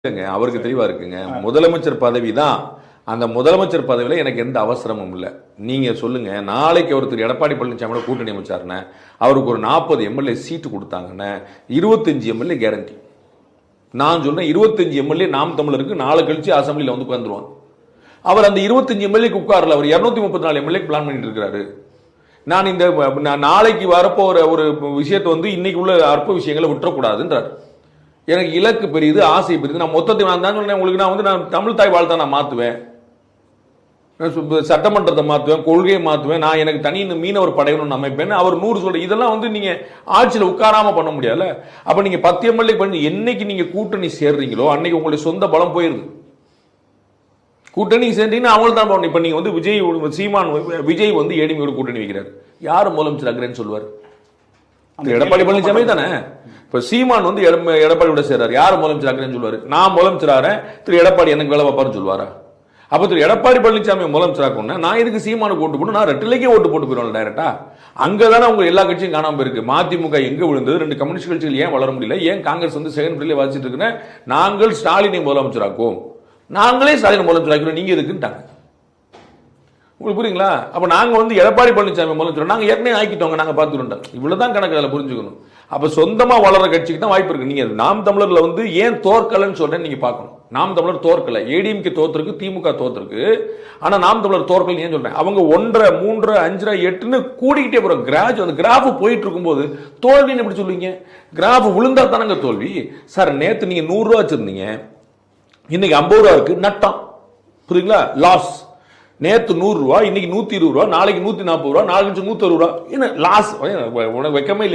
அவருக்கு தெளிவா இருக்குங்க. முதலமைச்சர் பதவி தான். அந்த முதலமைச்சர் பதவியில எனக்கு எந்த அவசரமும் இல்லை. நீங்க சொல்லுங்க, நாளைக்கு ஒருத்தர் எடப்பாடி பழனிசாமியோட கூட்டணி அமைச்சாருன்னு அவருக்கு ஒரு 40 எம்எல்ஏ சீட்டு கொடுத்தாங்கன்னு 25 எம்எல்ஏ கேரண்டி. நான் சொல்றேன் 25 எம்எல்ஏ நாம் தமிழருக்கு நாளை கழிச்சு அசம்பிளில வந்து உட்கார்ந்துருவாங்க. அவர் அந்த 25 எம்எல்ஏக்கு உட்கார்ல, அவர் 234 எம்எல்ஏ பிளான் பண்ணிட்டு இருக்காரு. நான் இந்த நாளைக்கு வரப்போற ஒரு விஷயத்தை வந்து இன்னைக்கு உள்ள அற்ப விஷயங்களை விட்டுறக்கூடாதுன்றார். எனக்கு இலக்கு பெரியது, ஆசை பெரியது. நான் மொத்தத்தை நான் தான் சொன்னேன் உங்களுக்கு, நான் தமிழ் தாய் வாழ்த்தை நான் மாத்துவேன், சட்டமன்றத்தை மாத்துவேன், கொள்கையை மாத்துவேன், நான் எனக்கு தனி மீனவர் படையணும்னு அமைப்பேன். அவர் 100 சொல்ற இதெல்லாம் வந்து நீங்க ஆட்சியில் உட்காராம பண்ண முடியல. அப்ப நீங்க 10 எம்எல்ஏ பண்ணி என்னைக்கு நீங்க கூட்டணி சேர்றீங்களோ அன்னைக்கு உங்களுடைய சொந்த பலம் போயிருது. கூட்டணி சேர்ந்தீங்கன்னா அவங்களுக்கு தான் பண்ணணும். இப்ப நீங்க வந்து விஜய் வந்து ஏடிஎம்கே கூட்டணி வைக்கிறார். யாரு முதலமைச்சர் ஆகிறேன்னு சொல்லுவார்? எடப்பாடி பழனிசாமி தானே. இப்ப சீமான் வந்து எடப்பாடியோட சேர்றாரு. யாரு முதலமைச்சர் ஆகிறேன்னு சொல்லுவாரு? நான் முதலமைச்சர் ஆகிறேன், திரு எடப்பாடி எனக்கு வேலை வைப்பாருன்னு சொல்லுவாரா? அப்ப திரு எடப்பாடி பழனிசாமி முதலமைச்சர் ஆகணும்னா நான் இதுக்கு சீமானுக்கு ஓட்டு போட்டு நான் ரெட்டிலேக்கே ஓட்டு போட்டு போயிடுவேன் டைரக்டா. அங்கதானே உங்க எல்லா கட்சியும் காணாம போயிருக்கு. மதிமுக எங்க விழுந்தது? 2 கம்யூனிஸ்ட் கட்சிகள் ஏன் வளர முடியல? ஏன் காங்கிரஸ் வந்து செகண்ட் பிரிட்ல வச்சிட்டு இருக்குன்னு நாங்கள் ஸ்டாலினை முதலமைச்சராக்குவோம், நாங்களே ஸ்டாலினை முதலமைச்சராக்கிறோம், நீங்க எதுக்குன்ட்டாங்க. உங்களுக்கு புரியுங்களா? அப்ப நாங்க வந்து எடப்பாடி பழனிசாமி முதலமைச்சர் நாங்க ஏற்கனவே ஆக்கிட்டோங்க, நாங்க பார்த்துட்டோம். இவ்வளவுதான் கணக்கு. அதில் புரிஞ்சுக்கணும். அப்ப சொந்தமா வளர கட்சிக்கு தான் வாய்ப்பு இருக்கு. நீங்க நாம் தமிழர்ல வந்து ஏன் தோற்கலன்னு சொல்றேன் நீங்க பார்க்கணும். நாம் தமிழர் தோற்கல, ஏடிஎம்கே தோத்திருக்கு, திமுக தோத்திருக்கு. ஆனா நாம் தமிழர் தோற்கல ஏன் சொல்றேன்? அவங்க 1.5, 3, 5, 8ன்னு கூடிக்கிட்டே போறோம். அந்த கிராஃப் போயிட்டு இருக்கும்போது தோல்வின்னு எப்படி சொல்லுவீங்க? கிராஃப் விழுந்தா தானங்க தோல்வி. சார் நேத்து நீங்க 100 ரூபா வச்சிருந்தீங்க, இன்னைக்கு 50 ரூபா இருக்கு, நட்டம். புரியுங்களா? லாஸ். நேத்து 100 ரூபா, இன்னைக்கு 120 ரூபா, நாளைக்கு 140 ரூபா, நாளைக்கு 160 ரூபா. என்ன லாஸ்? வெக்கமே இல்லை.